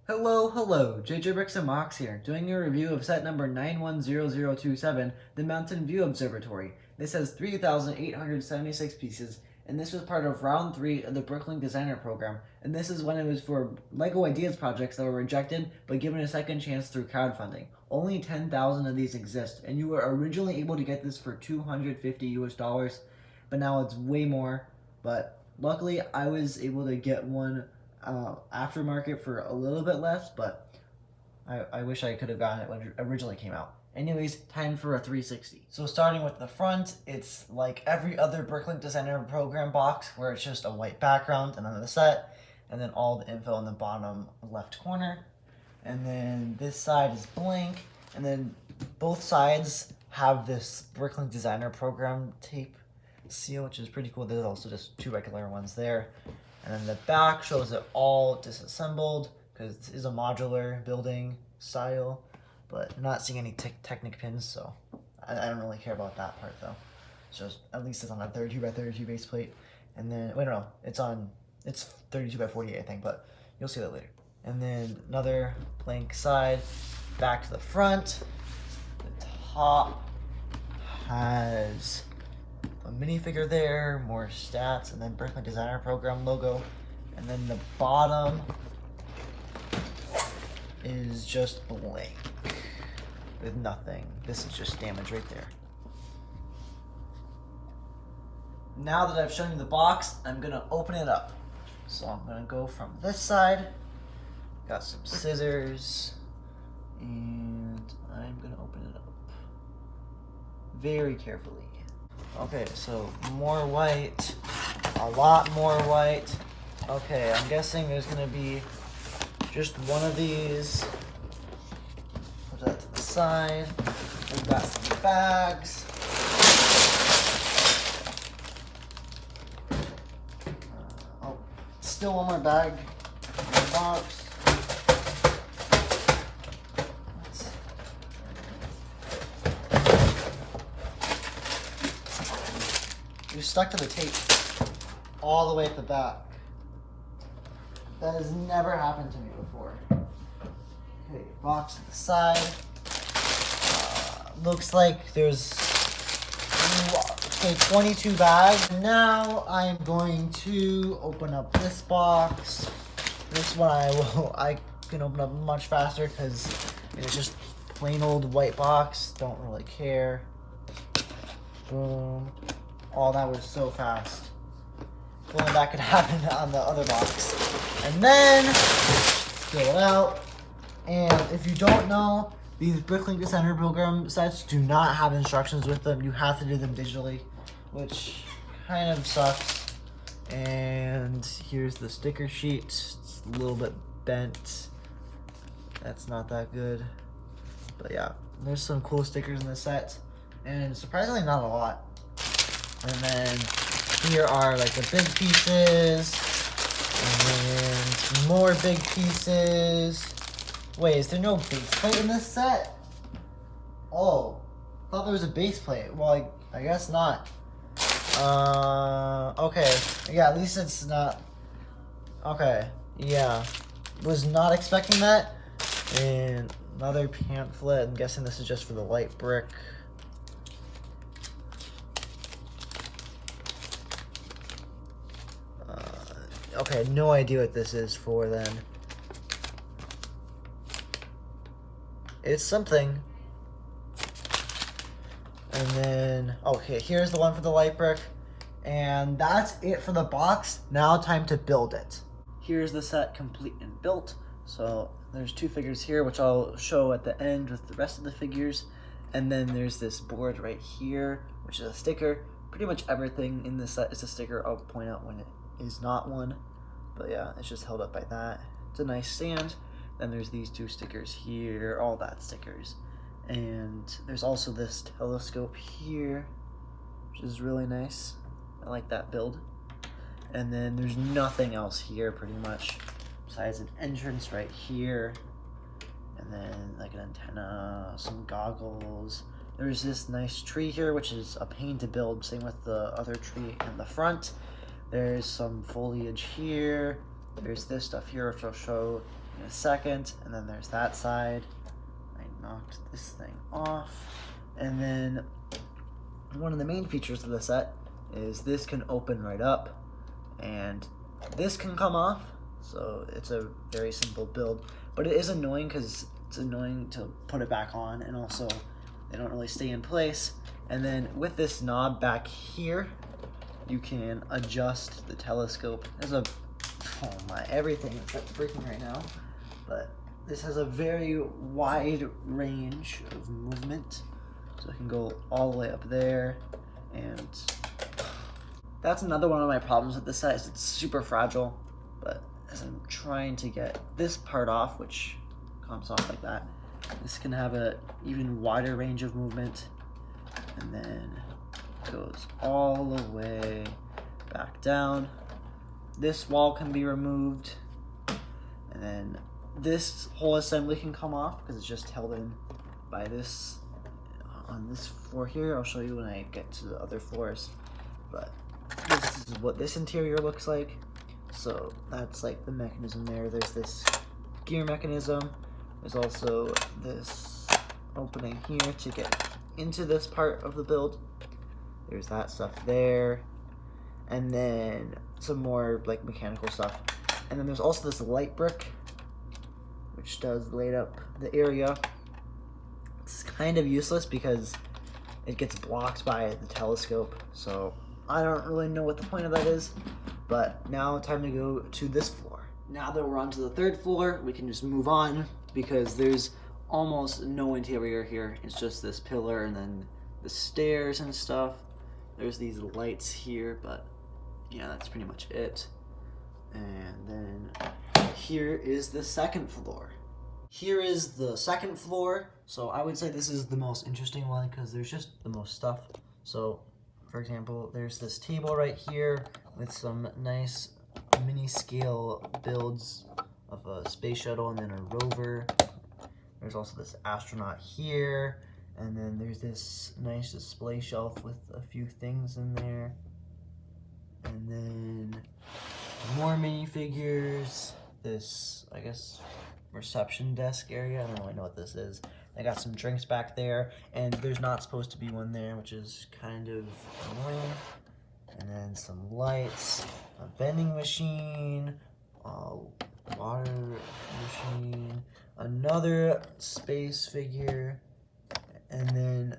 Hello, JJ Bricks and Mox here, doing a review of set number 910027, the Mountain View Observatory. This has 3,876 pieces, and this was part of round 3 of the Bricklink Designer Program, and this is when it was for LEGO Ideas projects that were rejected, but given a second chance through crowdfunding. Only 10,000 of these exist, and you were originally able to get this for $250 US, but now it's way more, but luckily I was able to get one aftermarket for a little bit less, but I wish I could have gotten it when it originally came out. Anyways, time for a 360. So starting with the front, it's like every other Bricklink Designer Program box where it's just a white background and then the set, and then all the info in the bottom left corner. And then this side is blank, and then both sides have this Bricklink Designer Program tape seal, which is pretty cool. There's also just two regular ones there. And then the back shows it all disassembled because it is a modular building style, but I'm not seeing any Technic pins, so I don't really care about that part though. So at least it's on a 32 by 32 base plate. And then, wait, no, it's 32 by 48, I think, but you'll see that later. And then another blank side, back to the front. The top has a minifigure there, more stats, and then Bricklink Designer Program logo. And then the bottom is just blank with nothing. This is just damage right there. Now that I've shown you the box, I'm gonna open it up. So I'm gonna go from this side. Got some scissors, and I'm gonna open it up very carefully. Okay, so more white, a lot more white. Okay, I'm guessing there's gonna be just one of these. Put that to the side. We've got some bags. Oh, still one more bag in the box. You're stuck to the tape all the way at the back. That has never happened to me before. Okay, box to the side. Looks like there's 22 bags. Now I am going to open up this box. This one I can open up much faster because it's just plain old white box. Don't really care. Boom. Oh, that was so fast. If only that could happen on the other box. And then, fill it out. And if you don't know, these Bricklink Designer Program sets do not have instructions with them. You have to do them digitally, which kind of sucks. And here's the sticker sheet. It's a little bit bent. That's not that good. But yeah, there's some cool stickers in this set. And surprisingly not a lot. And then here are like the big pieces, and more big pieces. Wait, is there no base plate in this set? Oh, I thought there was a base plate. Well, I guess not. Okay. Yeah, at least it's not. Okay, yeah. Was not expecting that. And another pamphlet. I'm guessing this is just for the light brick. Okay, no idea what this is for then. It's something. And then, okay, here's the one for the light brick. And that's it for the box. Now time to build it. Here's the set complete and built. So there's two figures here, which I'll show at the end with the rest of the figures. And then there's this board right here, which is a sticker. Pretty much everything in this set is a sticker. I'll point out when it is not one, but yeah, it's just held up by that. It's a nice stand. Then there's these two stickers here, all that stickers. And there's also this telescope here, which is really nice. I like that build. And then there's nothing else here pretty much, besides an entrance right here. And then like an antenna, some goggles. There's this nice tree here, which is a pain to build, same with the other tree in the front. There's some foliage here. There's this stuff here, which I'll show in a second. And then there's that side. I knocked this thing off. And then one of the main features of the set is this can open right up and this can come off. So it's a very simple build, but it is annoying because it's annoying to put it back on, and also they don't really stay in place. And then with this knob back here, you can adjust the telescope. There's a, oh my, everything is breaking right now, but this has a very wide range of movement. So it can go all the way up there, and that's another one of my problems with this set is it's super fragile. But as I'm trying to get this part off, which comes off like that, this can have a even wider range of movement, and then goes all the way back down. This wall can be removed, and then this whole assembly can come off because it's just held in by this on this floor here. I'll show you when I get to the other floors, but this is what this interior looks like. So that's like the mechanism there. There's this gear mechanism. There's also this opening here to get into this part of the build. There's that stuff there. And then some more like mechanical stuff. And then there's also this light brick, which does light up the area. It's kind of useless because it gets blocked by the telescope. So I don't really know what the point of that is. But now time to go to this floor. Now that we're on to the third floor, we can just move on because there's almost no interior here. It's just this pillar and then the stairs and stuff. There's these lights here, but yeah, that's pretty much it. And then here is the second floor. Here is the second floor. So I would say this is the most interesting one because there's just the most stuff. So for example, there's this table right here with some nice mini scale builds of a space shuttle and then a rover. There's also this astronaut here, and then there's this nice display shelf with a few things in there. And then more minifigures. This, I guess, reception desk area. I don't really know what this is. I got some drinks back there, and there's not supposed to be one there, which is kind of annoying. And then some lights, a vending machine, a water machine, another space figure, and then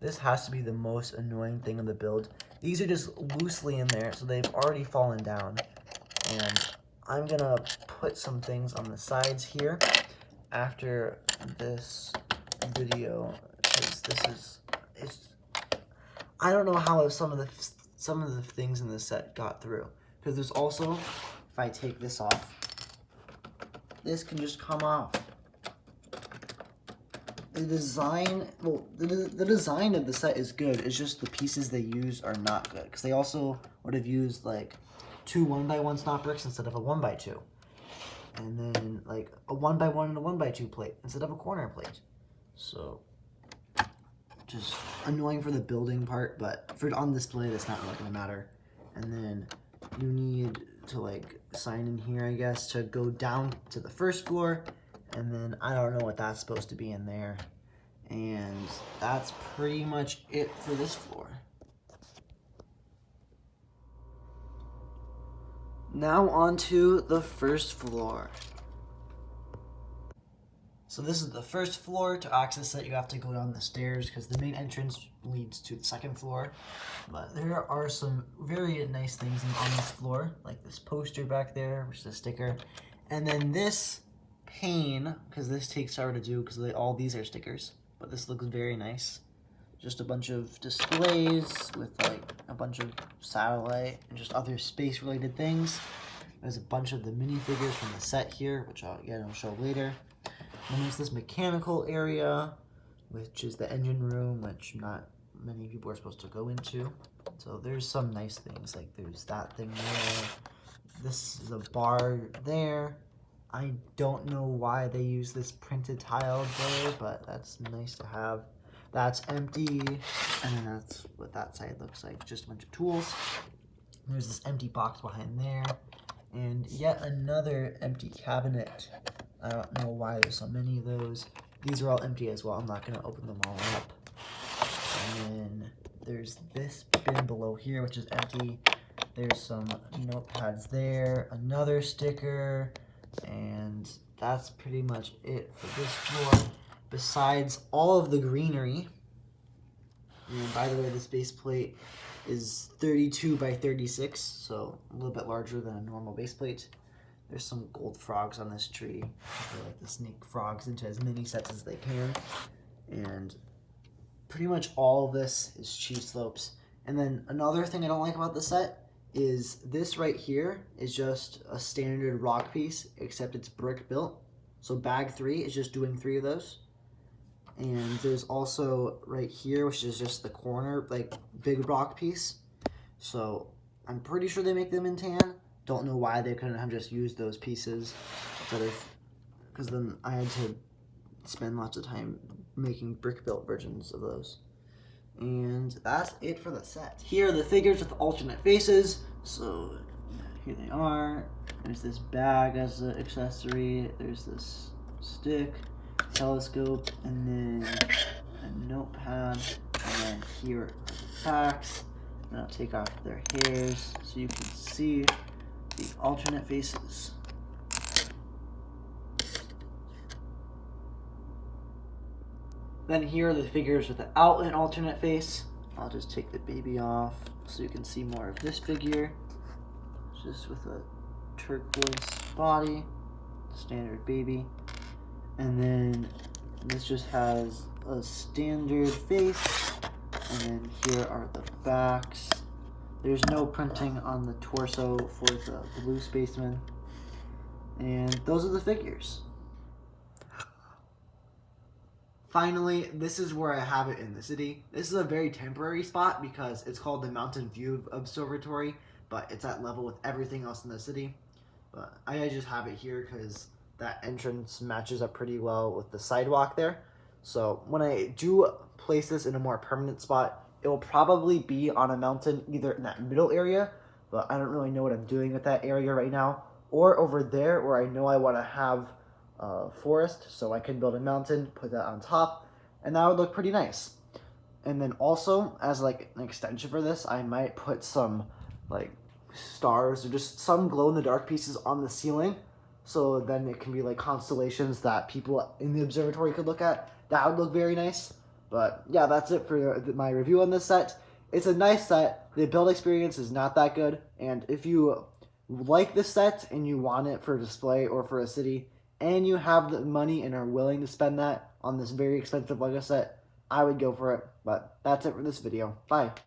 this has to be the most annoying thing in the build. These are just loosely in there, so they've already fallen down. And I'm gonna put some things on the sides here after this video, because I don't know how some of the things in this set got through, because there's also, if I take this off, this can just come off. The design, well, the design of the set is good. It's just the pieces they use are not good, because they also would have used like 2 1x1 stop bricks instead of a 1x2, and then like a 1x1 and a 1x2 plate instead of a corner plate. So just annoying for the building part, but for on display that's not really gonna matter. And then you need to like sign in here, I guess, to go down to the first floor, and then I don't know what that's supposed to be in there. And that's pretty much it for this floor. Now on to the first floor. So this is the first floor. To access it, you have to go down the stairs because the main entrance leads to the second floor. But there are some very nice things on this floor, like this poster back there, which is a sticker. And then this pane, because this takes forever to do because all these are stickers. But this looks very nice. Just a bunch of displays with like a bunch of satellite and just other space related things. There's a bunch of the minifigures from the set here, which I'll show later. And there's this mechanical area, which is the engine room, which not many people are supposed to go into. So there's some nice things, like there's that thing there. This is a bar there. I don't know why they use this printed tile there, but that's nice to have. That's empty, and then that's what that side looks like, just a bunch of tools. There's this empty box behind there, and yet another empty cabinet I don't know why there's so many of those. These are all empty as well. I'm not going to open them all up. And then there's this bin below here, which is empty. There's some notepads there, another sticker, and that's pretty much it for this floor. Besides all of the greenery. And by the way, this base plate is 32 by 36, so a little bit larger than a normal base plate. There's some gold frogs on this tree. They like to sneak frogs into as many sets as they can. And pretty much all of this is cheese slopes. And then another thing I don't like about the set is this right here is just a standard rock piece, except it's brick built. So bag 3 is just doing 3 of those. And there's also right here, which is just the corner, like big rock piece. So I'm pretty sure they make them in tan. Don't know why they couldn't have just used those pieces, because then I had to spend lots of time making brick built versions of those. And that's it for the set. Here are the figures with alternate faces. So here they are. There's this bag as an accessory. There's this stick, telescope, and then a notepad. And then here are the facts. And I'll take off their hairs so you can see the alternate faces. Then here are the figures without an alternate face. I'll just take the baby off so you can see more of this figure. Just with a turquoise body, standard baby. And then this just has a standard face. And then here are the backs. There's no printing on the torso for the blue spaceman. And those are the figures. Finally, this is where I have it in the city. This is a very temporary spot because it's called the Mountain View Observatory, but it's at level with everything else in the city. But I just have it here because that entrance matches up pretty well with the sidewalk there. So when I do place this in a more permanent spot, it will probably be on a mountain, either in that middle area, but I don't really know what I'm doing with that area right now, or over there where I know I want to have forest, so I can build a mountain, put that on top, and that would look pretty nice. And then also, as like an extension for this, I might put some like stars or just some glow-in-the-dark pieces on the ceiling, so then it can be like constellations that people in the observatory could look at. That would look very nice. But yeah, that's it for my review on this set. It's a nice set. The build experience is not that good, and if you like this set and you want it for display or for a city, and you have the money and are willing to spend that on this very expensive LEGO set, I would go for it. But that's it for this video. Bye.